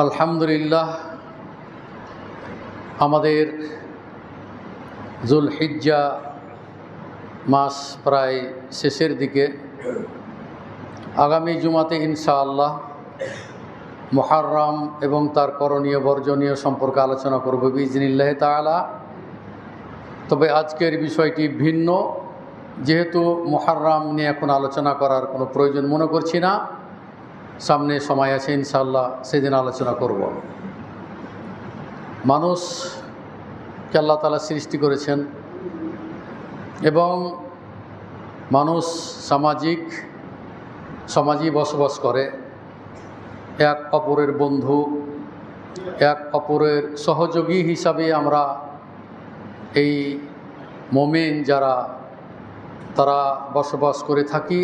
আলহামদুলিল্লাহ, আমাদের যুলহিজ্জা মাস প্রায় শেষের দিকে। আগামী জুমাতে ইনশাআল্লাহ মুহররম এবং তার করণীয় বর্জনীয় সম্পর্কে আলোচনা করব বিইজনিল্লাহ তাআলা। তবে আজকের বিষয়টি ভিন্ন, যেহেতু মুহররম নিয়ে এখন আলোচনা করার কোনো প্রয়োজন মনে করছি না। সামনে সময় আছে ইনশাআল্লাহ, সেদিন আলোচনা করব। মানুষকে আল্লাহ তাআলা সৃষ্টি করেছেন এবং মানুষ সমাজে বসবাস করে। এক অপরের বন্ধু, এক অপরের সহযোগী হিসাবে আমরা এই মুমিন যারা তারা বসবাস করে থাকি।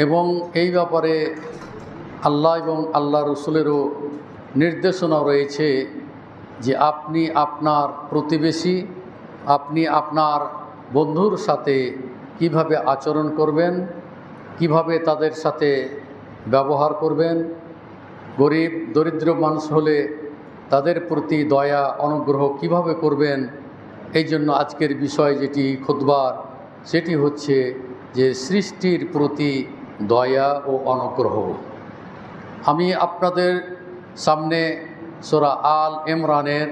এবং এই ব্যাপারে আল্লাহ এবং আল্লাহ রসুলেরও নির্দেশনা রয়েছে যে আপনি আপনার প্রতিবেশী, আপনি আপনার বন্ধুর সাথে কিভাবে আচরণ করবেন, কিভাবে তাদের সাথে ব্যবহার করবেন। গরিব দরিদ্র মানুষ হলে তাদের প্রতি দয়া অনুগ্রহ কিভাবে করবেন। এই জন্য আজকের বিষয় যেটি খুতবার, সেটি হচ্ছে যে সৃষ্টির প্রতি দয়া ও অনুগ্রহ। আমি আপনাদের সামনে সূরা আল ইমরানের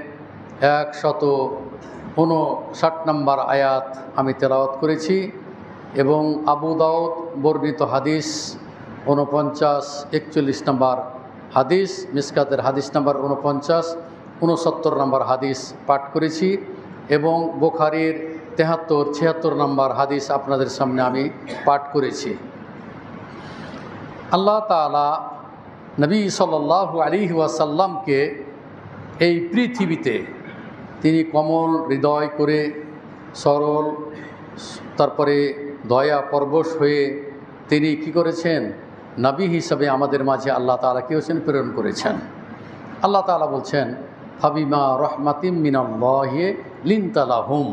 159 নম্বর আয়াত আমি তেলাওয়াত করেছি এবং আবু দাউদ বর্ণিত হাদিস 49-41 নম্বর হাদিস, মিসকাতের হাদিস নাম্বার 49-69 নম্বর হাদিস পাঠ করেছি এবং বুখারীর 73-76 নম্বর হাদিস আপনাদের সামনে আমি পাঠ করেছি। আল্লাহ তাআলা নবী সাল্লাল্লাহু আলাইহি ওয়াসাল্লামকে এই পৃথিবীতে তিনি কোমল হৃদয় করে, সরল, তারপরে দয়া পরবশ হয়ে তিনি কি করেছেন, নবী হিসাবে আমাদের মাঝে আল্লাহ তাআলা কি হয়েছেন, প্রেরণ করেছেন। আল্লাহ তাআলা বলছেন, ফাবিমা রহমাতিম মিনাল্লাহি লিনতা লাহুম।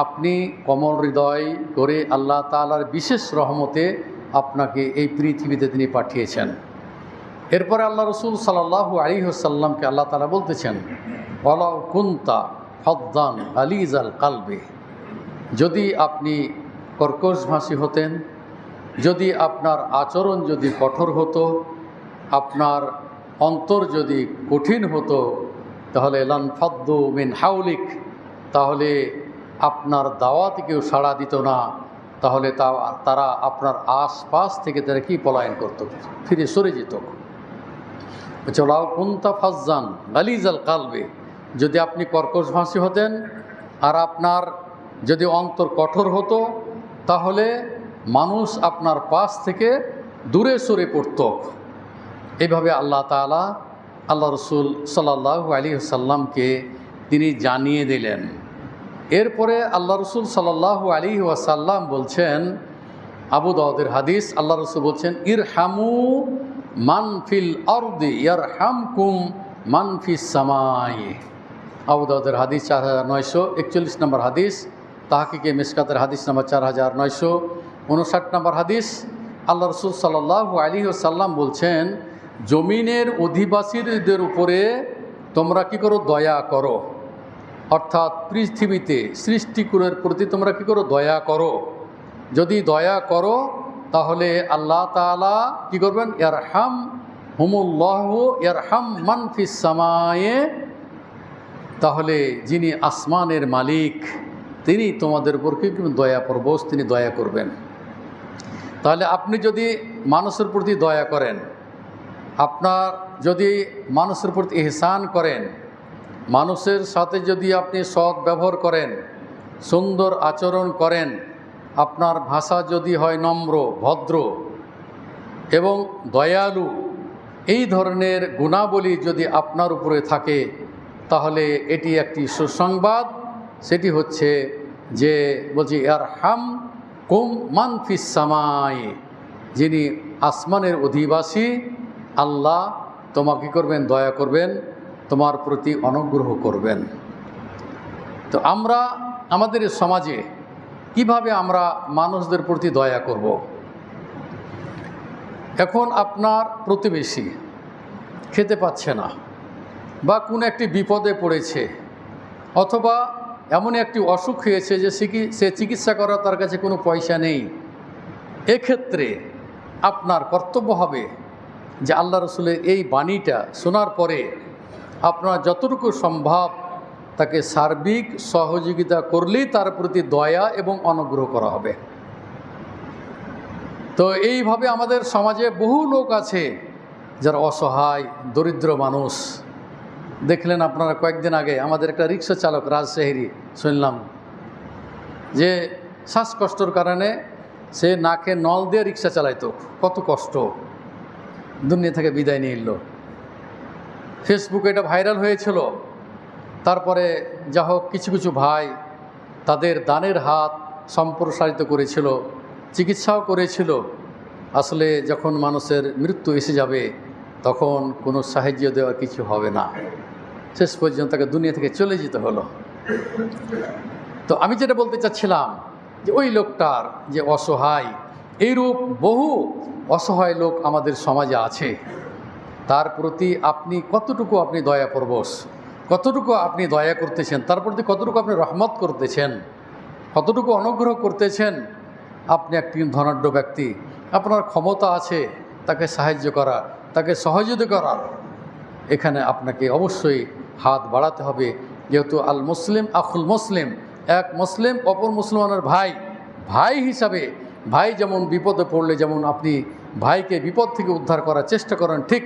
আপনি কোমল হৃদয় করে আল্লাহ তাআলার বিশেষ রহমতে আপনাকে এই পৃথিবীতে তিনি পাঠিয়েছেন। এরপরে আল্লাহ রসুল সাল্লাল্লাহু আলাইহি ওয়াসাল্লামকে আল্লাহ তাআলা বলতেছেন, ওয়ালাউ কুনতা ফাদ্দান গালিজাল কালবি। যদি আপনি কর্কশভাষী হতেন, যদি আপনার আচরণ যদি কঠোর হতো, আপনার অন্তর যদি কঠিন হতো, তাহলে লানফাদ্দু মিন হাউলিক, তাহলে আপনার দাওয়াতে কেউ সাড়া দিত না, তাহলে তারা আপনার আশপাশ থেকে তারা কি পলায়ন করত, ফিরে সরে যেত। লাউ কুনতা ফাজ্জান গালিজাল কালবে, যদি আপনি কর্কশভাষী হতেন আর আপনার যদি অন্তর কঠোর হতো, তাহলে মানুষ আপনার পাশ থেকে দূরে সরে পড়ত। এইভাবে আল্লাহ তাআলা আল্লাহ রসুল সাল্লাল্লাহু আলাইহি ওয়াসাল্লামকে তিনি জানিয়ে দিলেন। এরপরে আল্লাহ রসুল সাল্লাল্লাহু আলাইহি ওয়াসাল্লাম বলছেন, আবু দাউদের হাদিস, আল্লাহ রসুল বলছেন, ইরহামু মান ফিল আরদি ইয়ারহামকুম মান ফিস সামাই। আবু দাউদের হাদিস 4941 নম্বর হাদিস, তাহকিকে মিশকাতের হাদিস নাম্বার 4959 নম্বর হাদিস। আল্লাহ রসুল সাল্লাল্লাহু আলাইহি ওয়াসাল্লাম বলছেন, জমিনের অধিবাসীদের উপরে তোমরা কি করো, দয়া করো। অর্থাৎ পৃথিবীতে সৃষ্টিকুলের প্রতি তোমরা কি করো, দয়া করো। যদি দয়া করো তাহলে আল্লাহ তাআলা কি করবেন, ইয়ারহাম হুমুল্লাহু ইয়ারহাম মান ফিস সামায়ে, তাহলে যিনি আসমানের মালিক তিনি তোমাদের উপর কি দয়া পরবশ, তিনি দয়া করবেন। তাহলে আপনি যদি মানুষের প্রতি দয়া করেন, আপনার যদি মানুষের প্রতি ইহসান করেন, মানুষের সাথে যদি আপনি সৎ ব্যবহার করেন, সুন্দর আচরণ করেন, আপনার ভাষা যদি হয় নম্র, ভদ্র এবং দয়ালু, এই ধরনের গুণাবলী যদি আপনার উপরে থাকে, তাহলে এটি একটি সুসংবাদ। সেটি হচ্ছে যে বলছি, ইয়ারহাম কুম মান ফিস সামাই, যিনি আসমানের অধিবাসী আল্লাহ তোমাকে করবেন, দয়া করবেন, তোমার প্রতি অনুগ্রহ করবেন। তো আমরা আমাদের সমাজে কিভাবে আমরা মানুষদের প্রতি দয়া করব। এখন আপনার প্রতিবেশী খেতে পাচ্ছে না, বা কোনো একটি বিপদে পড়েছে, অথবা এমন একটি অসুখ হয়েছে যে সে চিকিৎসা করার তার কাছে কোনো পয়সা নেই, এক্ষেত্রে আপনার কর্তব্য হবে যে আল্লাহ রসুলের এই বাণীটা শোনার পরে আপনার যতটুকু সম্ভব তাকে সার্বিক সহযোগিতা করলেই তার প্রতি দয়া এবং অনুগ্রহ করা হবে। তো এইভাবে আমাদের সমাজে বহু লোক আছে যারা অসহায় দরিদ্র মানুষ। দেখলেন আপনারা কয়েকদিন আগে আমাদের একটা রিক্সা চালক রাজশাহী শুনলাম যে শ্বাসকষ্টর কারণে সে নাকে নল দিয়ে রিক্সা চালাইতো, কত কষ্ট, দুনিয়া থেকে বিদায় নিয়ে এলো। ফেসবুকে এটা ভাইরাল হয়েছিল। তারপরে যা হোক কিছু কিছু ভাই তাদের দানের হাত সম্প্রসারিত করেছিল, চিকিৎসাও করেছিল। আসলে যখন মানুষের মৃত্যু এসে যাবে তখন কোনো সাহায্য দেওয়ার কিছু হবে না, শেষ পর্যন্ত তাকে দুনিয়া থেকে চলে যেতে হলো। তো আমি যেটা বলতে চাচ্ছিলাম যে ওই লোকটার যে অসহায়, এইরূপ বহু অসহায় লোক আমাদের সমাজে আছে, তার প্রতি আপনি কতটুকু আপনি দয়াপরবশ, কতটুকু আপনি দয়া করতেছেন, তার প্রতি কতটুকু আপনি রহমত করতেছেন, কতটুকু অনুগ্রহ করতেছেন। আপনি একটি ধনাঢ্য ব্যক্তি, আপনার ক্ষমতা আছে তাকে সাহায্য করা, তাকে সহযোগিতা করার, এখানে আপনাকে অবশ্যই হাত বাড়াতে হবে। যেহেতু আল মুসলিম আখুল মুসলিম, এক মুসলিম অপর মুসলমানের ভাই, ভাই হিসাবে ভাই যেমন বিপদে পড়লে যেমন আপনি ভাইকে বিপদ থেকে উদ্ধার করার চেষ্টা করেন, ঠিক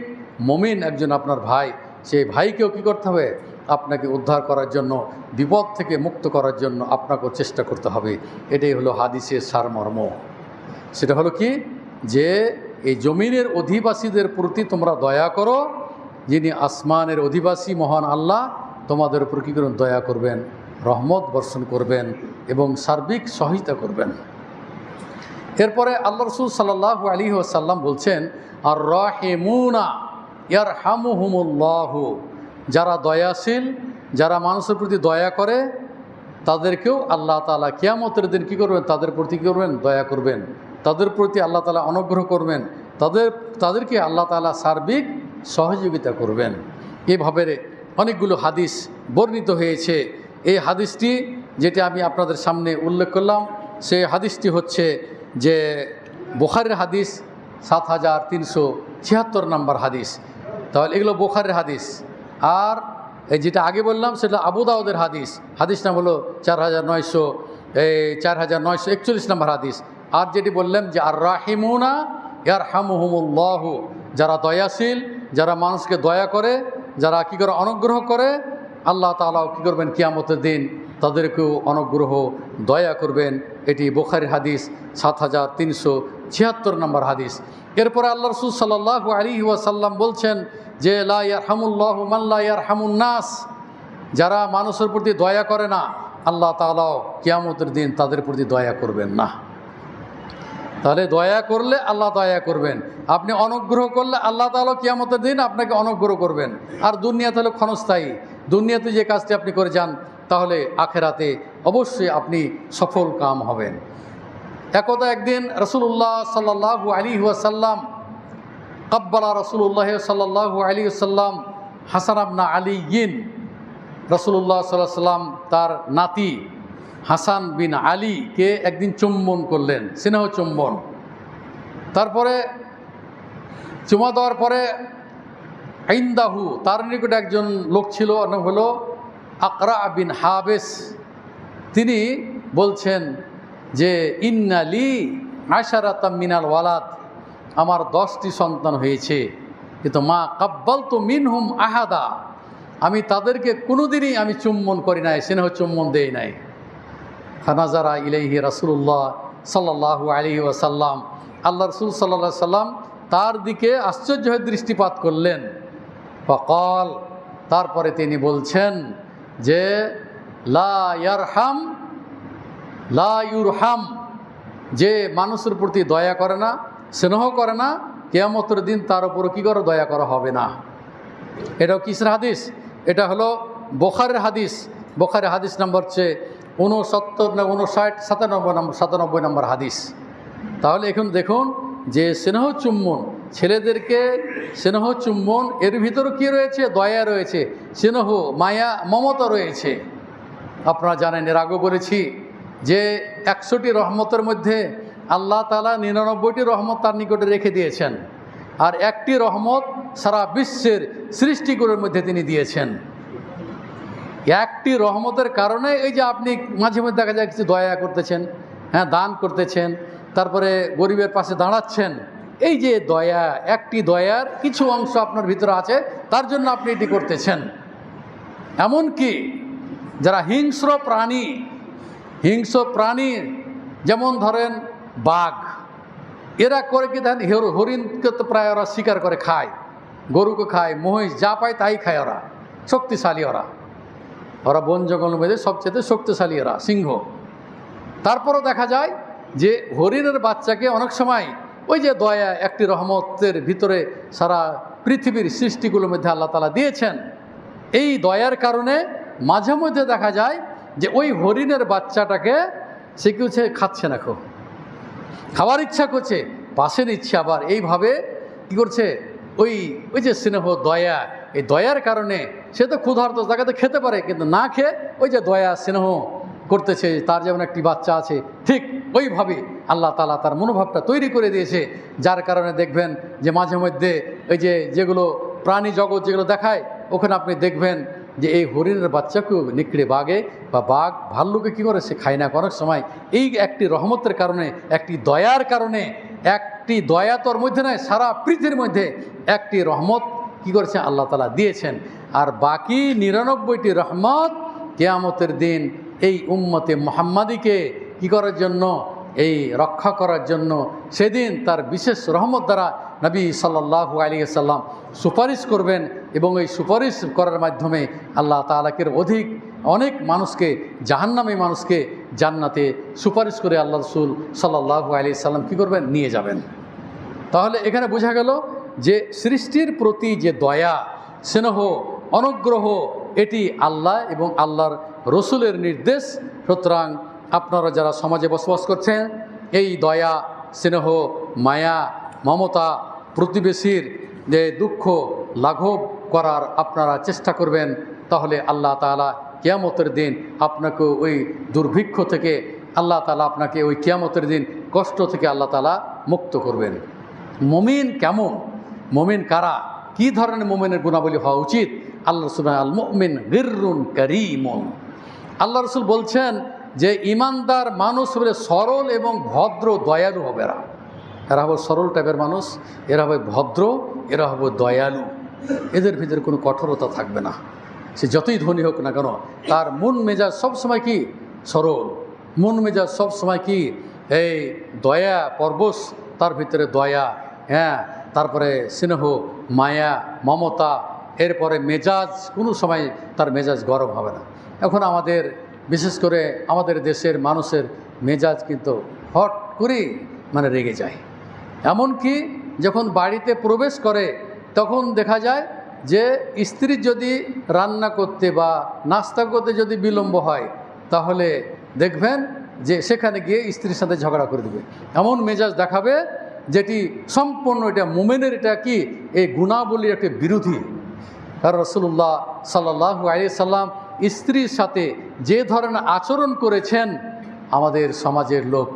মুমিন একজন আপনার ভাই, সেই ভাইকেও কী করতে হবে, আপনাকে উদ্ধার করার জন্য, বিপদ থেকে মুক্ত করার জন্য আপনাকেও চেষ্টা করতে হবে। এটাই হলো হাদিসের সারমর্ম। সেটা হলো কি, যে এই জমিনের অধিবাসীদের প্রতি তোমরা দয়া করো, যিনি আসমানের অধিবাসী মহান আল্লাহ তোমাদের উপর কী করবেন, দয়া করবেন, রহমত বর্ষণ করবেন এবং সার্বিক সহায়তা করবেন। এরপরে আল্লাহ রসুল সাল্লাল্লাহু আলাইহি ওয়াসাল্লাম বলছেন, আর রাহিমুনা ইয়ারহামুহুমুল্লাহু, যারা দয়াশীল, যারা মানুষের প্রতি দয়া করে তাদেরকেও আল্লাহ তাআলা কিয়ামতের দিন কী করবেন, তাদের প্রতি কী করবেন, দয়া করবেন, তাদের প্রতি আল্লাহ তাআলা অনুগ্রহ করবেন, তাদেরকে আল্লাহ তাআলা সার্বিক সহযোগিতা করবেন। এভাবে অনেকগুলো হাদিস বর্ণিত হয়েছে। এই হাদিসটি যেটি আমি আপনাদের সামনে উল্লেখ করলাম, সেই হাদিসটি হচ্ছে যে বুখারীর হাদিস 7376 নম্বর হাদিস। তাহলে এগুলো বুখারীর হাদিস। আর এই যেটা আগে বললাম সেটা আবু দাউদের হাদিস, হাদিস নাম হলো 4941 নম্বর হাদিস। আর যেটি বললাম যে আর রাহিমুনা ইয়ারহামুহুমুল্লাহু, যারা দয়াশীল, যারা মানুষকে দয়া করে, যারা কী করে, অনুগ্রহ করে, আল্লাহ তাআলাও কী করবেন, কিয়ামতের দিন তাদেরকেও অনুগ্রহ দয়া করবেন। এটি বুখারীর হাদিস 7376 নম্বর হাদিস। এরপরে আল্লাহ রাসূল সাল্লাল্লাহু আলাইহি ওয়াসাল্লাম বলছেন যে লা ইয়ারহামুল্লাহু মান লা ইয়ারহামুন নাস, যারা মানুষের প্রতি দয়া করে না, আল্লাহ তাআলাও কিয়ামতের দিন তাদের প্রতি দয়া করবেন না। তাহলে দয়া করলে আল্লাহ দয়া করবেন, আপনি অনুগ্রহ করলে আল্লাহ তাআলা কিয়ামতের দিন আপনাকে অনুগ্রহ করবেন। আর দুনিয়াতে হলো ক্ষণস্থায়ী, দুনিয়াতে যে কাজটি আপনি করে যান তাহলে আখেরাতে অবশ্যই আপনি সফল কাম হবেন। একদা একদিন রাসূলুল্লাহ সাল্লাল্লাহু আলাইহি ওয়াসাল্লাম কাব্বালা রাসূলুল্লাহ সাল্লাল্লাহু আলাইহি ওয়াসাল্লাম হাসান ইবনে আলীয়িন, রাসূলুল্লাহ সাল্লাল্লাহু আলাইহি ওয়াসাল্লাম তার নাতি হাসান বিন আলীকে একদিন চুম্বন করলেন, স্নেহ চুম্বন। তারপরে চুমা দেওয়ার পরে ইনদাহু, তার নিকটে একজন লোক ছিল, নাম হলো আকরা বিন হাবেস। তিনি বলছেন যে ইন্না লি আশারাতাম মিনাল ওয়ালাদ, আমার 10টি সন্তান হয়েছে, কিন্তু মা কাব্বালতু মিনহুম আহাদা, আমি তাদেরকে কোনোদিনই আমি চুম্বন করি নাই, স্নেহ চুম্বন দেই নাই। ফানাজারা ইলাইহি রাসূলুল্লাহ সাল্লাল্লাহু আলাইহি ওয়াসাল্লাম, আল্লাহ রাসূল সাল্লাল্লাহু আলাইহি ওয়াসাল্লাম তার দিকে আশ্চর্য হয়ে দৃষ্টিপাত করলেন। ফাকাল, তারপরে তিনি বলছেন যে লা ইয়ারহাম লা ইউরহাম, যে মানুষের প্রতি দয়া করে না, স্নেহ করে না, কিয়ামতের দিন তার উপর কী করে, দয়া করা হবে না। এটাও কিসের হাদিস? এটা হলো বুখারীর হাদিস। বুখারীর হাদিস নম্বর হচ্ছে 97 নম্বর হাদিস। তাহলে এখন দেখুন যে স্নেহ চুম্বন, ছেলেদেরকে স্নেহ চুম্বন, এর ভিতরে কী রয়েছে? দয়া রয়েছে, স্নেহ, মায়া, মমতা রয়েছে। আপনারা জানেন, এর আগে বলেছি যে 100টি রহমতের মধ্যে আল্লাহ তাআলা 99টি রহমত তার নিকটে রেখে দিয়েছেন, আর একটি রহমত সারা বিশ্বের সৃষ্টিগুলোর মধ্যে তিনি দিয়েছেন। একটি রহমতের কারণে এই যে আপনি মাঝে মধ্যে দেখা যায় কিছু দয়া করতেছেন, হ্যাঁ, দান করতেছেন, তারপরে গরিবের পাশে দাঁড়াচ্ছেন, এই যে দয়া, একটি দয়ার কিছু অংশ আপনার ভিতরে আছে, তার জন্য আপনি এটি করতেছেন। এমনকি যারা হিংস্র প্রাণী, যেমন ধরেন বাঘ, এরা করে কি দেখেন, হরিণকে তো প্রায় ওরা শিকার করে খায়, গরুকে খায়, মহিষ, যা পায় তাই খায়। ওরা শক্তিশালী, ওরা বন জঙ্গলের মধ্যে সবচেয়ে শক্তিশালী এরা, সিংহ। তারপরও দেখা যায় যে হরিণের বাচ্চাকে অনেক সময় ওই যে দয়া, একটি রহমতের ভিতরে সারা পৃথিবীর সৃষ্টিগুলোর মধ্যে আল্লাহ তাআলা দিয়েছেন। এই দয়ার কারণে মাঝে মধ্যে দেখা যায় যে ওই হরিণের বাচ্চাটাকে সে কেউ খাচ্ছে না, খাওয়ার ইচ্ছা করছে, পাশে নিচ্ছে, আবার এইভাবে কী করছে, ওই যে স্নেহ, দয়া, এই দয়ার কারণে সে তো ক্ষুধার্ত, তাকে তো খেতে পারে, কিন্তু না খেয়ে ওই যে দয়া স্নেহ করতেছে, তার যেমন একটি বাচ্চা আছে, ঠিক ওইভাবে আল্লাহ তাআলা তার মনোভাবটা তৈরি করে দিয়েছে। যার কারণে দেখবেন যে মাঝে মধ্যে ওই যেগুলো প্রাণী জগৎ যেগুলো দেখায়, ওখানে আপনি দেখবেন যে এই হরিণের বাচ্চাকেও নিকড়ে বাঘে বা বাঘ ভাল্লুকে কী করে, সে খায় না অনেক সময়। এই একটি রহমতের কারণে, একটি দয়ার কারণে, একটি দয়া তোর মধ্যে নয়, সারা পৃথিবীর মধ্যে একটি রহমত কী করেছে আল্লাহ তাআলা দিয়েছেন। আর বাকি 99টি রহমত কিয়ামতের দিন এই উম্মতে মুহাম্মাদিকে কী করার জন্য, এই রক্ষা করার জন্য, সেদিন তার বিশেষ রহমত দ্বারা নবী সাল্লাল্লাহু আলাইহি ওয়াসাল্লাম সুপারিশ করবেন, এবং এই সুপারিশ করার মাধ্যমে আল্লাহ তাআলাকে অনেক মানুষকে, জাহান্নামী মানুষকে জান্নাতে সুপারিশ করে আল্লাহ রাসূল সাল্লাল্লাহু আলাইহি ওয়াসাল্লাম কী করবেন, নিয়ে যাবেন। তাহলে এখানে বোঝা গেল যে সৃষ্টির প্রতি যে দয়া, স্নেহ, অনুগ্রহ, এটি আল্লাহ এবং আল্লাহর রসুলের নির্দেশ। সুতরাং আপনারা যারা সমাজে বসবাস করছেন, এই দয়া, স্নেহ, মায়া, মমতা, প্রতিবেশীর যে দুঃখ লাঘব করার আপনারা চেষ্টা করবেন, তাহলে আল্লাহ তাআলা কিয়ামতের দিন আপনাকে ওই দুর্ভিক্ষ থেকে আল্লাহ তাআলা আপনাকে ওই কিয়ামতের দিন কষ্ট থেকে আল্লাহ তাআলা মুক্ত করবেন। মুমিন কেমন, মুমিন কারা, কী ধরনের মুমিনের গুণাবলী হওয়া উচিত? আল্লাহ রাসূল আল মুমিন গিররুন কারীমুন, আল্লাহ রাসূল বলছেন যে ইমানদার মানুষ হলে সরল এবং ভদ্র, দয়ালু হবে। এরা হবে সরল টাইপের মানুষ, এরা হবে ভদ্র, এরা হবে দয়ালু। এদের ভিতরে কোনো কঠোরতা থাকবে না। সে যতই ধনী হোক না কেন, তার মন মেজাজ সবসময় কি সরল, মন মেজাজ সবসময় কি এই দয়া পরবশ, তার ভিতরে দয়া, হ্যাঁ, তারপরে স্নেহ, মায়া, মমতা, এরপরে মেজাজ, কোনো সময় তার মেজাজ গরম হবে না। এখন আমাদের বিশেষ করে আমাদের দেশের মানুষের মেজাজ কিন্তু হট করে রেগে যায়। এমনকি যখন বাড়িতে প্রবেশ করে তখন দেখা যায় যে স্ত্রীর যদি রান্না করতে বা নাস্তা করতে যদি বিলম্ব হয়, তাহলে দেখবেন যে সেখানে গিয়ে স্ত্রীর সাথে ঝগড়া করে দেবে, এমন মেজাজ দেখাবে যেটি সম্পূর্ণ এটা মুমিনের এটা কি এই গুণাবলীর একটা বিরোধী। কারণ রাসূলুল্লাহ সাল্লাল্লাহু আলাইহি সাল্লাম স্ত্রীর সাথে যে ধরনের আচরণ করেছেন, আমাদের সমাজের লোক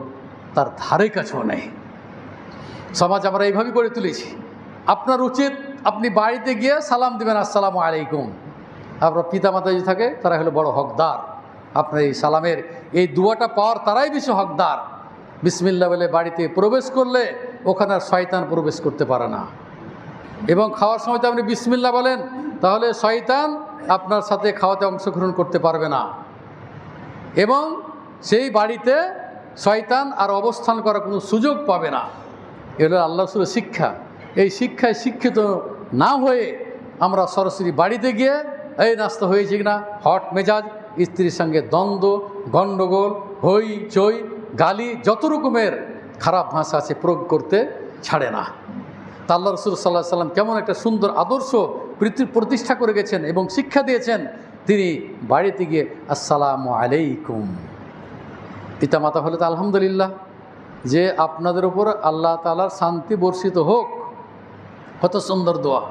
তার ধারে কাছেও নেই। সমাজ আমরা এইভাবেই গড়ে তুলেছি। আপনার উচিত আপনি বাড়িতে গিয়ে সালাম দিবেন, আসসালামু আলাইকুম। আপনার পিতামাতা যদি থাকে তারা হলো বড় হকদার, আপনার এই সালামের এই দুয়াটা পাওয়ার তারাই বেশি হকদার। বিসমিল্লাহ বলে বাড়িতে প্রবেশ করলে ওখানে আর শয়তান প্রবেশ করতে পারে না, এবং খাওয়ার সময় তো আপনি বিসমিল্লাহ বলেন, তাহলে শয়তান আপনার সাথে খাওয়াতে অংশগ্রহণ করতে পারবে না, এবং সেই বাড়িতে শয়তান আর অবস্থান করার কোনো সুযোগ পাবে না। এগুলো আল্লাহ রাসূলের শিক্ষা। এই শিক্ষায় শিক্ষিত না হয়ে আমরা সরাসরি বাড়িতে গিয়ে এই নাস্তা হয়েছে কিনা, হট মেজাজ, স্ত্রীর সঙ্গে দ্বন্দ্ব, গণ্ডগোল, হই চই, গালি, যত রকমের খারাপ ভাষা আছে প্রয়োগ করতে ছাড়ে না। তা আল্লাহ রাসূল সাল্লাল্লাহু আলাইহি সাল্লাম কেমন একটা সুন্দর আদর্শ প্রতিষ্ঠা করে গেছেন এবং শিক্ষা দিয়েছেন। তিনি বাড়িতে গিয়ে আসসালামু আলাইকুম, পিতামাতা হলে তো আলহামদুলিল্লাহ, যে আপনাদের উপর আল্লাহ তাআলার শান্তি বর্ষিত হোক, কত সুন্দর দোয়া।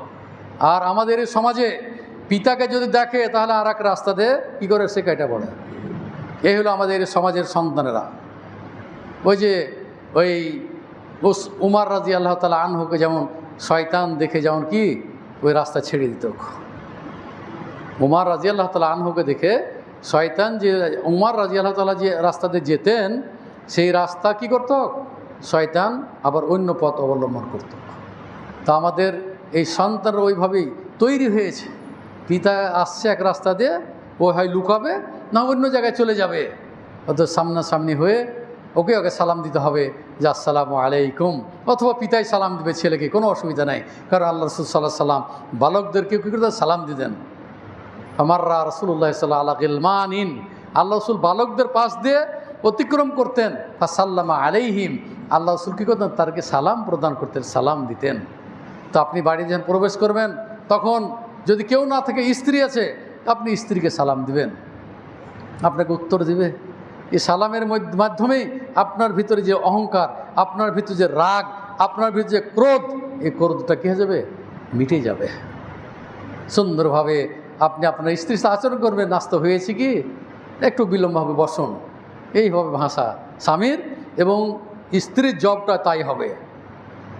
আর আমাদের এই সমাজে পিতাকে যদি দেখে তাহলে আর এক রাস্তা দিয়ে কী করে সে কেটে পড়ে। এই হলো আমাদের সমাজের সন্তানেরা। ওই যে ওই উমার রাদিয়াল্লাহু তাআলা আনহুকে যেমন শয়তান দেখে যেমন কি ওই রাস্তা ছেড়ে দিত। উমার রাদিয়াল্লাহু তাআলা আনহুকে দেখে শয়তান যে উমার রাদিয়াল্লাহু তাআলা যে রাস্তাতে যেতেন সেই রাস্তা কি করত, শয়তান আবার অন্য পথ অবলম্বন করত। তা আমাদের এই সন্তানরা ওইভাবেই তৈরি হয়েছে। পিতা আসছে এক রাস্তা দিয়ে, ও হয় লুকাবে না অন্য জায়গায় চলে যাবে, অত সামনাসামনি হয়ে ওকে সালাম দিতে হবে যে আসসালামু আলাইকুম, অথবা পিতাই সালাম দেবে ছেলেকে, কোনো অসুবিধা নাই। কারণ আল্লাহ রাসূল সাল্লাল্লাহু আলাইহি সাল্লাম বালকদেরকে কী করতেন, সালাম দিতেন। আমাররা রাসূলুল্লাহ সাল্লাল্লাহু আলা গিলমানিন, আল্লাহ রাসূল বালকদের পাশ দিয়ে অতিক্রম করতেন। ফাসাল্লামা আলাইহিম, আল্লাহ রাসূল কী করতেন, তাদেরকে সালাম প্রদান করতেন, সালাম দিতেন। তো আপনি বাড়ি যখন প্রবেশ করবেন তখন যদি কেউ না থাকে, স্ত্রী আছে, আপনি স্ত্রীকে সালাম দিবেন, আপনাকে উত্তর দিবে। এই সালামের মাধ্যমেই আপনার ভিতরে যে অহংকার, আপনার ভিতরে যে রাগ, আপনার ভিতরে যে ক্রোধ, এই ক্রোধটা কী হয়ে যাবে, মিটে যাবে। সুন্দরভাবে আপনি আপনার স্ত্রীর সাথে আচরণ করবেন। নাস্তা হয়েছে কি, একটু বিলম্ব হবে, বসুন, এইভাবে ভাষা স্বামীর এবং স্ত্রীর জবটা তাই হবে।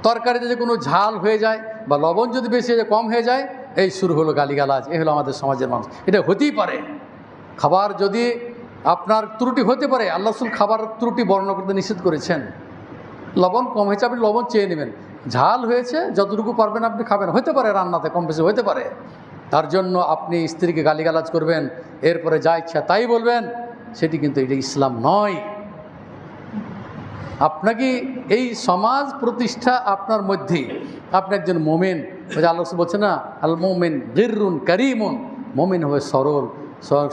তরকারিতে যে কোনো ঝাল হয়ে যায় বা লবণ যদি বেশি কম হয়ে যায়, এই শুরু হলো গালিগালাজ। এই হলো আমাদের সমাজের মানুষ। এটা হতেই পারে, খাবার যদি আপনার ত্রুটি হতে পারে। আল্লাহ রাসূল খাবার ত্রুটি বর্ণনা করতে নিষেধ করেছেন। লবণ কম হয়েছে, আপনি লবণ চেয়ে নেবেন। ঝাল হয়েছে, যতটুকু পারবেন আপনি খাবেন। হতে পারে রান্নাতে কম বেশি হতে পারে, তার জন্য আপনি স্ত্রীকে গালিগালাজ করবেন, এরপরে যা ইচ্ছা তাই বলবেন, সেটি কিন্তু এটা ইসলাম নয়। আপনাকে এই সমাজ প্রতিষ্ঠা আপনার মধ্যেই, আপনি একজন মোমেন। ওই যে আল্লাহ রাসূল বলছে না, আল মোমেন গিররুন কারীমুন, মোমেন হবে সরল,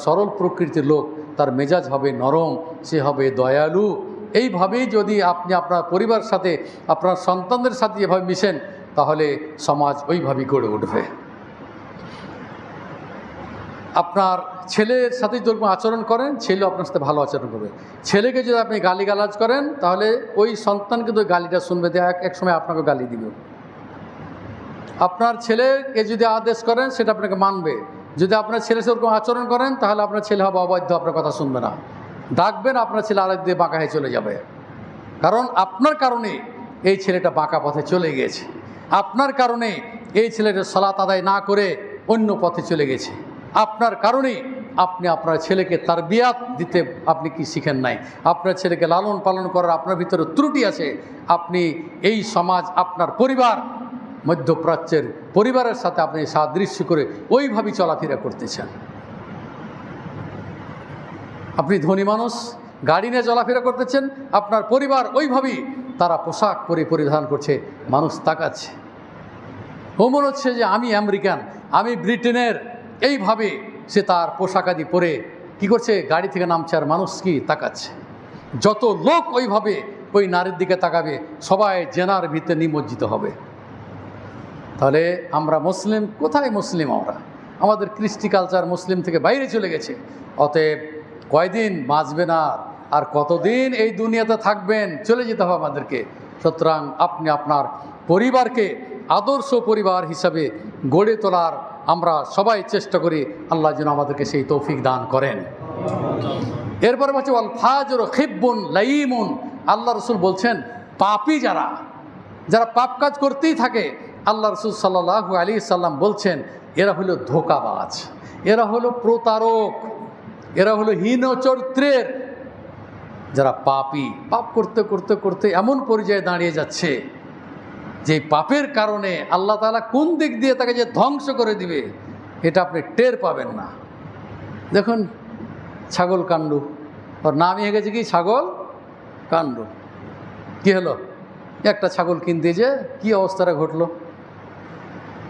সরল প্রকৃতির লোক, তার মেজাজ হবে নরম, সে হবে দয়ালু। এইভাবেই যদি আপনি আপনার পরিবারের সাথে, আপনার সন্তানদের সাথে এভাবে মিশেন, তাহলে সমাজ ওইভাবেই গড়ে উঠবে। আপনার ছেলের সাথে যদি আচরণ করেন, ছেলে আপনার সাথে ভালো আচরণ করবে। ছেলেকে যদি আপনি গালিগালাজ করেন, তাহলে ওই সন্তান কিন্তু গালিটা শুনবে, এক সময় আপনাকে গালি দিবে। আপনার ছেলেকে যদি আদেশ করেন, সেটা আপনাকে মানবে। যদি আপনার ছেলে সেরকম আচরণ করেন, তাহলে আপনার ছেলে হবে অবাধ্য, আপনার কথা শুনবে না। ডাকবেন, আপনার ছেলে আরেক দিয়ে বাঁকা হয়ে চলে যাবে। কারণ আপনার কারণে এই ছেলেটা বাঁকা পথে চলে গিয়েছে। আপনার কারণে এই ছেলেটা সালাত আদায় না করে অন্য পথে চলে গেছে। আপনার কারণেই আপনি আপনার ছেলেকে তারবিয়াত দিতে আপনি কি শিখেন নাই, আপনার ছেলেকে লালন পালন করার আপনার ভিতরে ত্রুটি আছে। আপনি এই সমাজ, আপনার পরিবার, মধ্যপ্রাচ্যের পরিবারের সাথে আপনি সাদৃশ্য করে ওইভাবেই চলাফেরা করতেছেন। আপনি ধনী মানুষ, গাড়ি নিয়ে চলাফেরা করতেছেন, আপনার পরিবার ওইভাবেই তারা পোশাক পরিধান করছে, মানুষ তাকাচ্ছে। ও মনে হচ্ছে যে আমি আমেরিকান, আমি ব্রিটেনের। এইভাবে সে তার পোশাক আদি পরে কী করছে, গাড়ি থেকে নামছে, আর মানুষ কি তাকাচ্ছে। যত লোক ওইভাবে ওই নারীর দিকে তাকাবে, সবাই জেনার ভিতরে নিমজ্জিত হবে। তাহলে আমরা মুসলিম কোথায়? মুসলিম আমরা, আমাদের কৃষ্টি কালচার মুসলিম থেকে বাইরে চলে গেছে। অতএব কয়দিন বাঁচবেন আর কতদিন এই দুনিয়াতে থাকবেন, চলে যেতে হবে আমাদেরকে। সুতরাং আপনি আপনার পরিবারকে আদর্শ পরিবার হিসাবে গড়ে তোলার আমরা সবাই চেষ্টা করি। আল্লাহ যেন আমাদেরকে সেই তৌফিক দান করেন। এরপরে বলছে ওয়াল ফাজর খিব্বুন লাইমুন, আল্লাহ রাসূল বলছেন পাপী যারা পাপ কাজ করতেই থাকে, আল্লাহ রাসূল সাল্লাল্লাহু আলাইহি সাল্লাম বলছেন এরা হলো ধোঁকাবাজ, এরা হলো প্রতারক, এরা হলো হীন চরিত্রের। যারা পাপী, পাপ করতে করতে করতে এমন পর্যায়ে দাঁড়িয়ে যাচ্ছে যে পাপের কারণে আল্লাহ তাআলা কোন দিক দিয়ে তাকে যে ধ্বংস করে দিবে, এটা আপনি টের পাবেন না। দেখুন ছাগল কাণ্ড, ওর নামই হয়ে গেছে কি ছাগল কাণ্ড। কি হলো, একটা ছাগল কিনতে যে কি অবস্থাটা ঘটলো,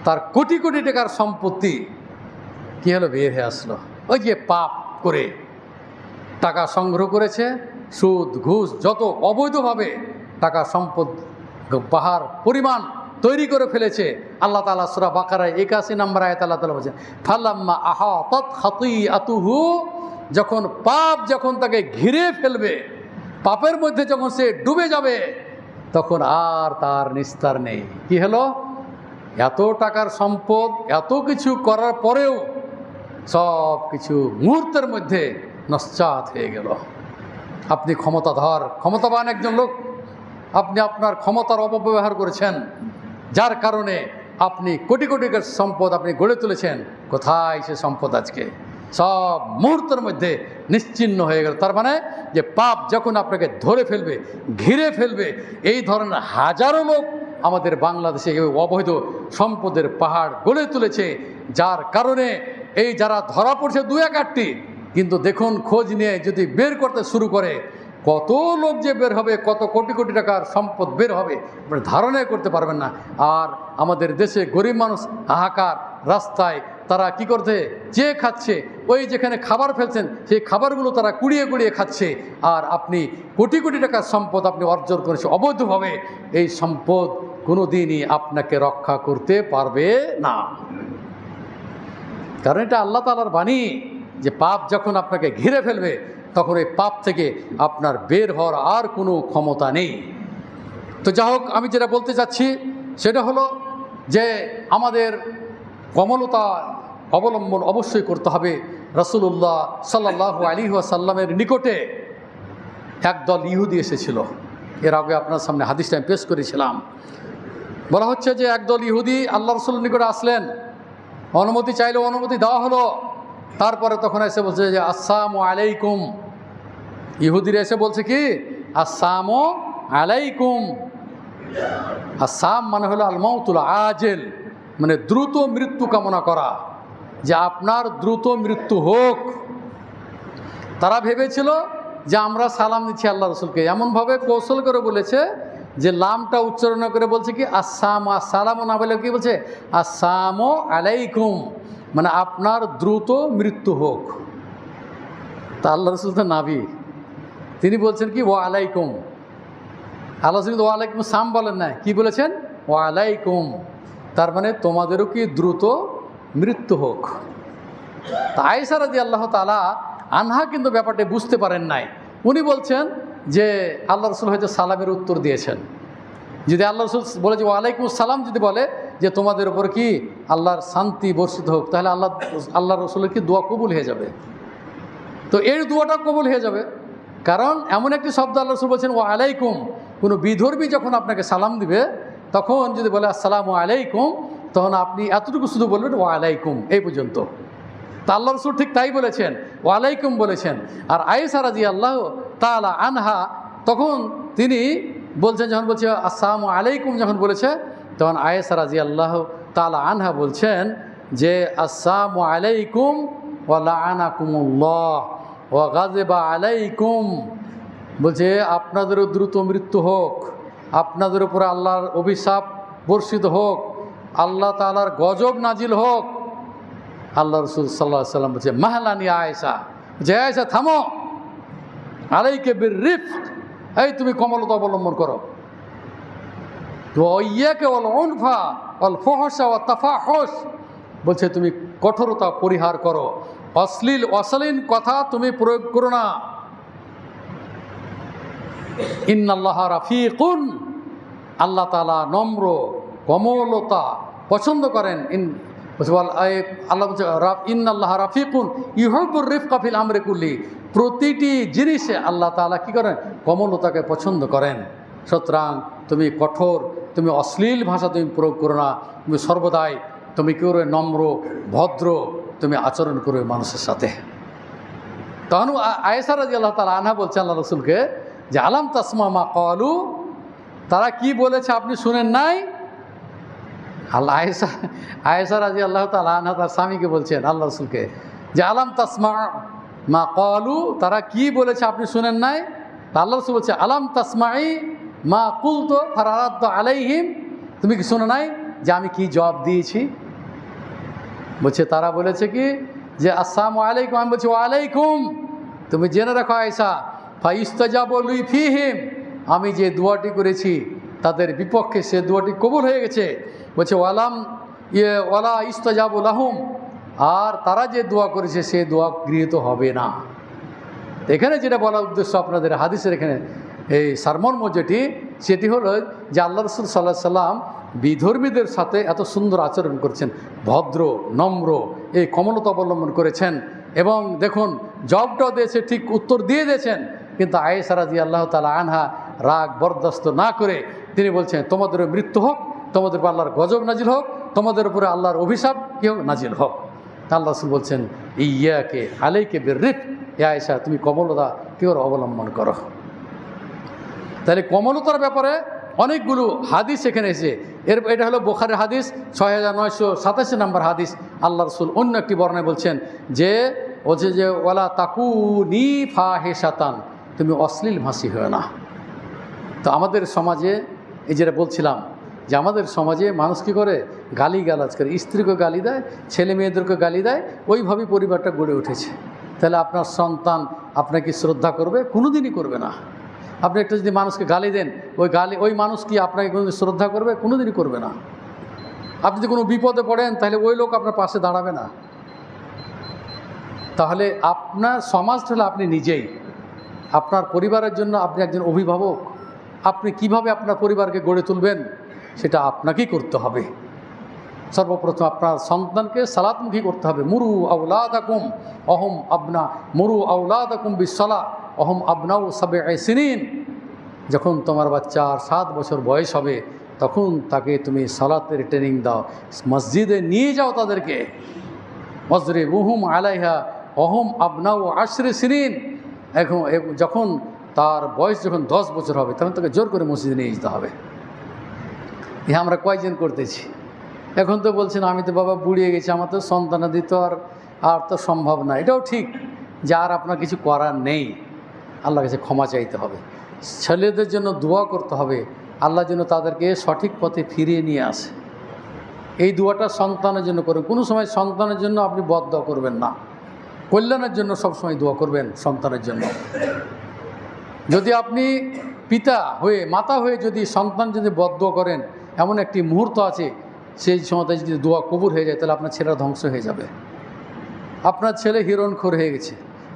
তার কোটি কোটি টাকার সম্পত্তি কি হলো, বের হয়ে আসলো। ওই যে পাপ করে টাকা সংগ্রহ করেছে, সুদ ঘুষ যত অবৈধভাবে টাকা সম্পদ পাহাড় পরিমাণ তৈরি করে ফেলেছে। আল্লাহ তাআলা সূরা বাকারায় 81 নম্বর আয়াত আল্লাহ তাআলা বলেছেন ফালাম্মা আহাতাত খাতিআতুহু, যখন তাকে ঘিরে ফেলবে, পাপের মধ্যে যখন সে ডুবে যাবে, তখন আর তার নিস্তার নেই। কি হলো, এত টাকার সম্পদ, এত কিছু করার পরেও সব কিছু মুহূর্তের মধ্যে নস্যাৎ হয়ে গেল। আপনি ক্ষমতাধর, ক্ষমতাবান একজন লোক, আপনি আপনার ক্ষমতার অপব্যবহার করেছেন, যার কারণে আপনি কোটি কোটি সম্পদ আপনি গড়ে তুলেছেন। কোথায় সে সম্পদ আজকে? সব মুহূর্তের মধ্যে নিশ্চিহ্ন হয়ে গেল। তার মানে যে পাপ যখন আপনাকে ধরে ফেলবে, ঘিরে ফেলবে, এই ধরনের হাজারো লোক আমাদের বাংলাদেশে অবৈধ সম্পদের পাহাড় গড়ে তুলেছে, যার কারণে এই যারা ধরা পড়ছে দু এক আটটি, কিন্তু দেখুন খোঁজ নিয়ে যদি বের করতে শুরু করে, কত লোক যে বের হবে, কত কোটি কোটি টাকার সম্পদ বের হবে, আপনি ধারণাই করতে পারবেন না। আর আমাদের দেশে গরিব মানুষ হাহাকার, রাস্তায় তারা কি করতে চেয়ে খাচ্ছে, ওই যেখানে খাবার ফেলছেন সেই খাবারগুলো তারা কুড়িয়ে কুড়িয়ে খাচ্ছে। আর আপনি কোটি কোটি টাকার সম্পদ আপনি অর্জন করেছে অবৈধভাবে, এই সম্পদ কোনো দিনই আপনাকে রক্ষা করতে পারবে না। কারণ এটা আল্লাহ তাআলার বাণী যে পাপ যখন আপনাকে ঘিরে ফেলবে, তখন এই পাপ থেকে আপনার বের হওয়ার আর কোনো ক্ষমতা নেই। তো যাই হোক, আমি যেটা বলতে চাচ্ছি সেটা হলো যে আমাদের কমলতা অবলম্বন অবশ্যই করতে হবে। রাসূলুল্লাহ সাল্লাল্লাহু আলাইহি ওয়াসাল্লামের নিকটে একদল ইহুদি এসেছিল। এর আগে আপনার সামনে হাদিসটা আমি পেশ করেছিলাম। বলা হচ্ছে যে একদল ইহুদি আল্লাহ রাসূলের নিকটে আসলেন, অনুমতি চাইলে অনুমতি দেওয়া হলো। তারপরে তখন এসে বলছে যে আসসালামু আলাইকুম। ইহুদিরা এসে বলছে কি আসসালামু আলাইকুম। আসসাম মানে হলো আল মাউতুল আজেল, মানে দ্রুত মৃত্যু কামনা করা, যে আপনার দ্রুত মৃত্যু হোক। তারা ভেবেছিল যে আমরা সালাম দিচ্ছি আল্লাহ রসুলকে, এমনভাবে কৌশল করে বলেছে যে লামটা উচ্চারণ করে বলছে কি আসসালামু, আসসালামু না বলে কি বলছে আসসালামু আলাইকুম, মানে আপনার দ্রুত মৃত্যু হোক। তা আল্লাহ রসুল তো নাবি, তিনি বলছেন কি ওয়া আলাইকুম। আল্লাহ রসুল ওয়া আলাইকুম সাম বলেন না, কি বলেছেন ওয়া আলাইকুম, তার মানে তোমাদেরও কি দ্রুত মৃত্যু হোক। তা আয়েশা রাদিয়াল্লাহু তাআলা আনহা কিন্তু ব্যাপারটা বুঝতে পারেন নাই। উনি বলছেন যে আল্লাহ রসুল হয়তো সালামের উত্তর দিয়েছেন। যদি আল্লাহ রসুল বলে যে ওয়ালাইকুম সালাম যদি বলে যে তোমাদের উপর কি আল্লাহর শান্তি বর্ষিত হোক, তাহলে আল্লাহ রসুলের কি দোয়া কবুল হয়ে যাবে। তো এর দোয়াটা কবুল হয়ে যাবে, কারণ এমন একটি শব্দ আল্লাহ রসুল বলছেন ওয়া আলাইকুম। কোনো বিধর্মী যখন আপনাকে সালাম দিবে, তখন যদি বলে আসসালামু আলাইকুম, তখন আপনি এতটুকু শুধু বলবেন ওয়া আলাইকুম, এই পর্যন্ত। তা আল্লাহ রসুল ঠিক তাই বলেছেন, ওয়ালাইকুম বলেছেন। আর আয়েশা রাদিয়াল্লাহু তাআলা আনহা তখন তিনি বলছেন, যখন বলছে আসসালামু আলাইকুম যখন বলেছে, তখন আয়েশা রাদিয়াল্লাহু তাআলা আনহা বলছেন যে আসসালামু আলাইকুম ওয়া লাআনাকুমুল্লাহ ওয়া গাযিবা আলাইকুম, বলছে আপনাদেরও দ্রুত মৃত্যু হোক, আপনাদের উপরে আল্লাহর অভিশাপ বর্ষিত হোক, আল্লাহ তাআলার গজব নাজিল হোক। আল্লাহ রসুল সাল্লাল্লাহু আলাইহি ওয়াসাল্লাম বলছে মাহলানি আয়েশা, যে আয়েশা থামো, আলাইকে বিররিফক, এই তুমি কোমলতা অবলম্বন করো। ওয়া ইয়াকা ওয়াল উনফা ওয়াল ফুহশা ওয়াত তাফাহুশ, বলছে তুমি কঠোরতা পরিহার করো, অশ্লীল কথা তুমি প্রয়োগ করো না। ইন্নাল্লাহা রাফিকুন, আল্লাহ তাআলা নম্র কোমলতা পছন্দ করেন। আল্লাহ বলছে ইন্নাল্লাহা রাফিকুন ইউহিব্বুর রিফকা ফিল আমরি কুল্লি, প্রতিটি জিনিসে আল্লাহ তাআলা কি করেন, কোমলতাকে পছন্দ করেন। সুতরাং তুমি কঠোর, তুমি অশ্লীল ভাষা তুমি প্রয়োগ করো না, তুমি সর্বদাই তুমি কি করে নম্র ভদ্র তুমি আচরণ করবে মানুষের সাথে। তখন আয়েশা রাদিয়াল্লাহু তাআলা আনহা বলছে আল্লাহ রসুলকে যে আলাম তাসমা মা ক্বালু, তারা কি বলেছে আপনি শুনেন নাই? আয়েশা রাদিয়াল্লাহু তাআলা আনহা তার স্বামীকে বলছেন আল্লাহ রসুলকে যে আলাম তাসমা মা ক্বালু, তারা কি বলেছে আপনি শুনেন নাই? আল্লাহ রসুল বলছে আলাম তাসমাই মা কুলতু ফারাদ্দু আলাইহিম, তুমি কি শুনে নাই যে আমি কি জবাব দিয়েছি? বলছে তারা বলেছে কি যে আসসালামু আলাইকুম, আমি বলছি ওয়া আলাইকুম। তুমি জেনে রাখো আয়েশা, ফাইস্তাজাবু লি ফিহিম, আমি যে দোয়াটি করেছি তাদের বিপক্ষে সে দোয়াটি কবুল হয়ে গেছে। বলছে ওয়ালা ইস্তাজাবু লাহুম, আর তারা যে দোয়া করেছে সে দোয়া গৃহীত হবে না। এখানে যেটা বলার উদ্দেশ্য আপনাদের হাদিসের এখানে এই সারমর্ম যেটি, সেটি হলো যে আল্লাহ রসুল সাল্লাল্লাহু আলাইহি সাল্লাম বিধর্মীদের সাথে এত সুন্দর আচরণ করেছেন, ভদ্র নম্র এই কমলতা অবলম্বন করেছেন। এবং দেখুন জবটাও দিয়েছে, ঠিক উত্তর দিয়ে দিয়েছেন, কিন্তু আয়েশা রাদিয়াল্লাহু তাআলা আনহা রাগ বরদাস্ত না করে তিনি বলছেন, তোমাদের মৃত্যু হোক, তোমাদের উপর আল্লাহর গজব নাজিল হোক, তোমাদের উপরে আল্লাহর অভিশাপ কি হোক নাজিল হোক। আল্লাহ রাসূল বলছেন, ইয়াকে আলাইকে বিররিফ, আয়েশা তুমি কমলতা কি অবলম্বন করো। তাহলে কমলতার ব্যাপারে অনেকগুলো হাদিস এখানে এসেছে। এটা হলো বুখারীর হাদিস 6987 নম্বর হাদিস। আল্লাহ রাসূল অন্য একটি বর্ণনায় বলছেন যে ওয়ালা তাকুনি ফাহিশাতান, তুমি অশ্লীল ভাষী হও না। তো আমাদের সমাজে এই যেটা বলছিলাম যে আমাদের সমাজে মানুষ কী করে, গালিগালাজ করে, স্ত্রীকে গালি দেয়, ছেলে মেয়েদেরকে গালি দেয়, ওইভাবেই পরিবারটা গড়ে উঠেছে। তাহলে আপনার সন্তান আপনাকে শ্রদ্ধা করবে? কোনোদিনই করবে না। আপনি একটা যদি মানুষকে গালি দেন, ওই মানুষ কি আপনাকে কোনোদিন শ্রদ্ধা করবে? কোনোদিনই করবে না। আপনি যদি কোনো বিপদে পড়েন তাহলে ওই লোক আপনার পাশে দাঁড়াবে না। তাহলে আপনার সমাজটা হলে আপনি নিজেই, আপনার পরিবারের জন্য আপনি একজন অভিভাবক। আপনি কিভাবে আপনার পরিবারকে গড়ে তুলবেন সেটা আপনাকেই করতে হবে। সর্বপ্রথম আপনার সন্তানকে সালাতমুখী করতে হবে। মুরু আওলাদাকুম বিসসালাহ অহম আবনাউ সাবঈ সিনিন। যখন তোমার বাচ্চার 7 বছর বয়স হবে তখন তাকে তুমি সালাতের ট্রেনিং দাও, মসজিদে নিয়ে যাও তাদেরকে। ওয়াজরিবুহুম আলাইহা অহম আবনাউ 10 সিনিন। এখন যখন তার বয়স যখন 10 বছর হবে তখন তাকে জোর করে মসজিদে নিয়ে যেতে হবে। আমরা কয়জন করতেছি? এখন তো বলছেন আমি তো বাবা বুড়িয়ে গেছি, আমার তো সন্তানাদি তো আর তো সম্ভব না। এটাও ঠিক যে আর আপনার কিছু করার নেই, আল্লাহর কাছে ক্ষমা চাইতে হবে। ছেলেদের জন্য দোয়া করতে হবে, আল্লাহ যেন তাদেরকে সঠিক পথে ফিরিয়ে নিয়ে আসে। এই দোয়াটা সন্তানের জন্য করবেন। কোনো সময় সন্তানের জন্য আপনি বদদোয়া করবেন না, কল্যাণের জন্য সবসময় দোয়া করবেন সন্তানের জন্য। যদি আপনি পিতা হয়ে মাতা হয়ে যদি সন্তান যদি বদদোয়া করেন, এমন একটি মুহূর্ত আছে সেই সময়তে যদি দোয়া কবুল হয়ে যায় তাহলে আপনার ছেলেরা ধ্বংস হয়ে যাবে। আপনার ছেলে হিরণখোর হয়ে গেছে,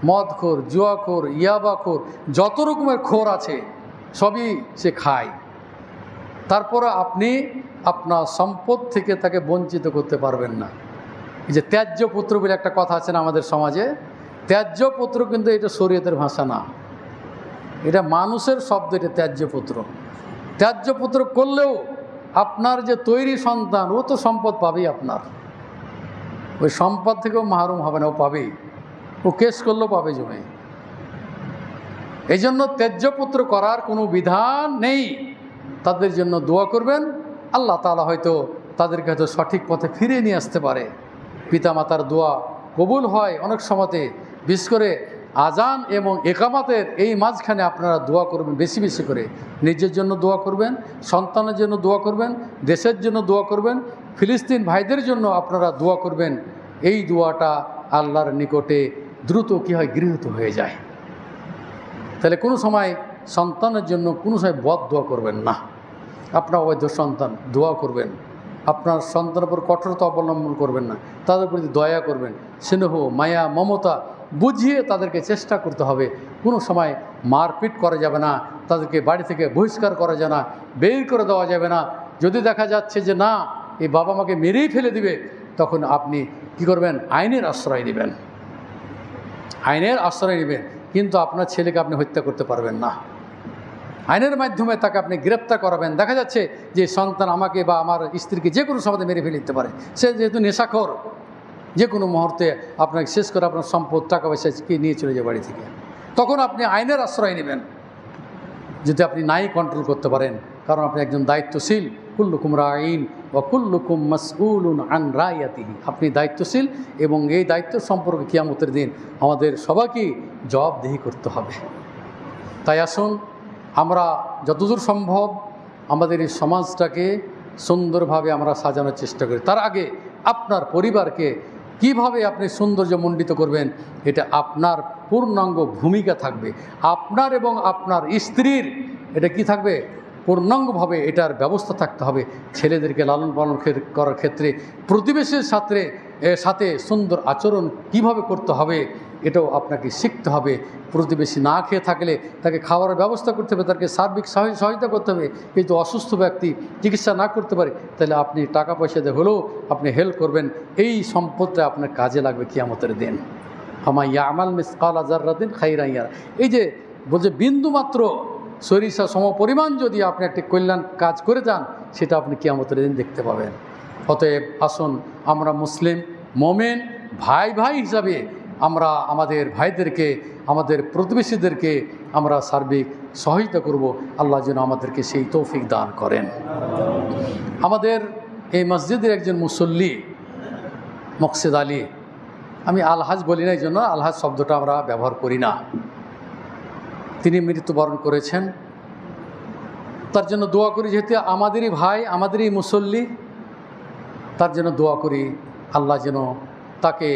মদখোর, জুয়াখোর, ইয়াবাখোর, যত রকমের খোর আছে সবই সে খায়। তারপরে আপনি আপনার সম্পদ থেকে তাকে বঞ্চিত করতে পারবেন না। এই যে ত্যায্য পুত্র বলে একটা কথা আছে না আমাদের সমাজে, ত্যায্য পুত্র কিন্তু এটা শরীয়তের ভাষা না, এটা মানুষের শব্দ। এটা ত্যায্য পুত্র। ত্যায্য পুত্র করলেও আপনার যে তৈরি সন্তান ও তো সম্পদ পাবেই, আপনার ওই সম্পদ থেকেও মাহরুম হবে না, ও পাবেই। ও কেস করলেও পাবে জমে। এই জন্য ত্যায্য পুত্র করার কোনো বিধান নেই। তাদের জন্য দোয়া করবেন, আল্লাহ তাআলা হয়তো তাদেরকে হয়তো সঠিক পথে ফিরিয়ে নিয়ে আসতে পারে। পিতামাতার দোয়া কবুল হয় অনেক সময়তে, বিশেষ করে আজান এবং একামাতের এই মাঝখানে আপনারা দোয়া করবেন বেশি বেশি করে। নিজের জন্য দোয়া করবেন, সন্তানের জন্য দোয়া করবেন, দেশের জন্য দোয়া করবেন, ফিলিস্তিন ভাইদের জন্য আপনারা দোয়া করবেন। এই দোয়াটা আল্লাহর নিকটে দ্রুত কী হয়, গৃহীত হয়ে যায়। তাহলে কোনো সময় সন্তানের জন্য কোনো সময় বদ দোয়া করবেন না। আপনার অবৈধ সন্তান দোয়া করবেন, আপনার সন্তানের উপর কঠোরতা অবলম্বন করবেন না, তাদের প্রতি দয়া করবেন, স্নেহ মায়া মমতা বুঝিয়ে তাদেরকে চেষ্টা করতে হবে। কোনো সময় মারপিট করা যাবে না, তাদেরকে বাড়ি থেকে বহিষ্কার করা যাবে না, বের করে দেওয়া যাবে না। যদি দেখা যাচ্ছে যে না এই বাবা মাকে মেরেই ফেলে দিবে, তখন আপনি কি করবেন, আইনের আশ্রয় নেবেন। আইনের আশ্রয় নেবেন, কিন্তু আপনার ছেলেকে আপনি হত্যা করতে পারবেন না। আইনের মাধ্যমে তাকে আপনি গ্রেপ্তার করাবেন। দেখা যাচ্ছে যে সন্তান আমাকে বা আমার স্ত্রীকে যে কোনো সময় মেরে ফেলে দিতে পারে, সে যেহেতু নেশাখোর, যে কোনো মুহূর্তে আপনাকে শেষ করে আপনার সম্পদ টাকা পয়সা কি নিয়ে চলে যায় বাড়ি থেকে। তখন আপনি আইনের আশ্রয় নেবেন যদি আপনি নাই কন্ট্রোল করতে পারেন। কারণ আপনি একজন দায়িত্বশীল, কুল্লুকুম রাঈন ওয়া কুল্লুকুম মাসউলুন আন রাইয়াতিহি। আপনি দায়িত্বশীল এবং এই দায়িত্ব সম্পর্কে কিয়ামতের দিন আমাদের সবাইকেই জবাবদিহি করতে হবে। তাই আসুন আমরা যতদূর সম্ভব আমাদের এই সমাজটাকে সুন্দরভাবে আমরা সাজানোর চেষ্টা করি। তার আগে আপনার পরিবারকে কিভাবে আপনি সৌন্দর্যমণ্ডিত করবেন এটা আপনার পূর্ণাঙ্গ ভূমিকা থাকবে। আপনার এবং আপনার স্ত্রীর এটা কি থাকবে, পূর্ণাঙ্গভাবে এটার ব্যবস্থা থাকতে হবে। ছেলেদেরকে লালন পালন করার ক্ষেত্রে প্রতিবেশীর সাথে সুন্দর আচরণ কিভাবে করতে হবে এটাও আপনাকে শিখতে হবে। প্রতিবেশী না খেয়ে থাকলে তাকে খাওয়ার ব্যবস্থা করতে হবে, তাকে সার্বিক সহায়তা করতে হবে। কিন্তু অসুস্থ ব্যক্তি চিকিৎসা না করতে পারে, তাহলে আপনি টাকা পয়সা দিয়ে হলেও আপনি হেল্প করবেন। এই সম্পদটা আপনার কাজে লাগবে কিয়ামতের দিন। আমা ইয়ামাল মিসকালা যাররাতিন খাইরান ইয়ারা। এই যে বলছে বিন্দুমাত্র সরিষা সমপরিমাণ যদি আপনি একটি কল্যাণ কাজ করে যান, সেটা আপনি কিয়ামতের দিন দেখতে পাবেন। অতএব আসুন আমরা মুসলিম মোমেন ভাই ভাই হিসাবে আমরা আমাদের ভাইদেরকে, আমাদের প্রতিবেশীদেরকে আমরা সার্বিক সহায়তা করব। আল্লাহ যেন আমাদেরকে সেই তৌফিক দান করেন। আমাদের এই মসজিদের একজন মুসল্লি মকসেদ আলী, আমি আলহাজ বলি না, এই জন্য আলহাজ শব্দটা আমরা ব্যবহার করি না, তিনি মৃত্যুবরণ করেছেন। তার জন্য দোয়া করি, যেহেতু আমাদেরই ভাই, আমাদেরই মুসল্লি, তার জন্য দোয়া করি আল্লাহ যেন তাকে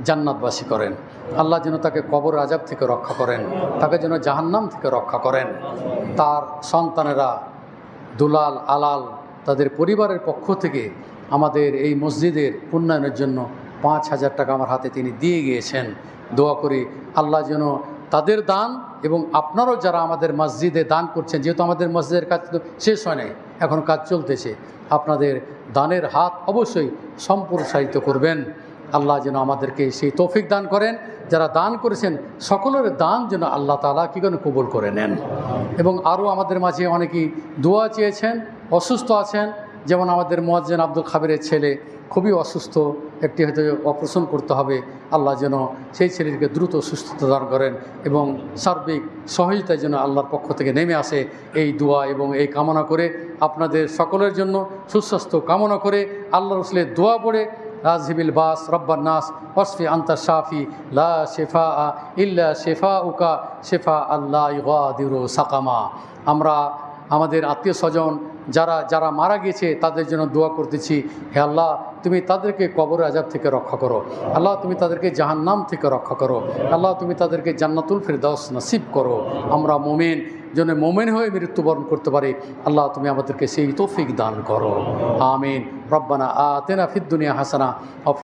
জান্নাতবাসী করেন, আল্লাহ যেন তাকে কবর আযাব থেকে রক্ষা করেন, তাকে যেন জাহান্নাম থেকে রক্ষা করেন। তার সন্তানেরা দুলাল আলাল তাদের পরিবারের পক্ষ থেকে আমাদের এই মসজিদের উন্নয়নের জন্য 5,000 টাকা আমার হাতে তিনি দিয়ে গিয়েছেন। দোয়া করি আল্লাহ যেন তাদের দান এবং আপনারাও যারা আমাদের মসজিদে দান করছেন, যেহেতু আমাদের মসজিদের কাজ তো শেষ হয় নাই, এখন কাজ চলতেছে, আপনাদের দানের হাত অবশ্যই সম্প্রসারিত করবেন। আল্লাহ যেন আমাদেরকে সেই তৌফিক দান করেন। যারা দান করেছেন সকলের দান যেন আল্লাহ তাআলা কী যেন কবুল করে নেন। এবং আরও আমাদের মাঝে অনেকেই দোয়া চেয়েছেন, অসুস্থ আছেন, যেমন আমাদের মুয়াজ্জিন আব্দুল খাবিরের ছেলে খুবই অসুস্থ, একটি হয়তো অপারেশন করতে হবে। আল্লাহ যেন সেই ছেলেটিকে দ্রুত সুস্থতা দান করেন এবং সার্বিক সহায়তা যেন আল্লাহর পক্ষ থেকে নেমে আসে, এই দোয়া এবং এই কামনা করে আপনাদের সকলের জন্য সুস্বাস্থ্য কামনা করে আল্লাহ রসুলের দোয়া পড়ে রাজিবিল বাস রব্বান নাস ওয়াসফি আনতা শাফি লা শেফা ইল্লা শেফা উকা শেফা আল্লাহ ইগাদিরু সাকামা। আমরা আমাদের আত্মীয় স্বজন যারা মারা গেছে তাদের জন্য দোয়া করতেছি, হে আল্লাহ তুমি তাদেরকে কবর আযাব থেকে রক্ষা করো, আল্লাহ তুমি তাদেরকে জাহান্নাম থেকে রক্ষা করো, আল্লাহ তুমি তাদেরকে জান্নাতুল ফিরদাউস নসিব করো। আমরা মুমিন যেন মুমিন হয়ে মৃত্যুবরণ করতে পারি, আল্লাহ তুমি আমাদেরকে সেই তৌফিক দান করো। আমিন। রব্বানা আতিনা ফিদ দুনিয়া হাসানা।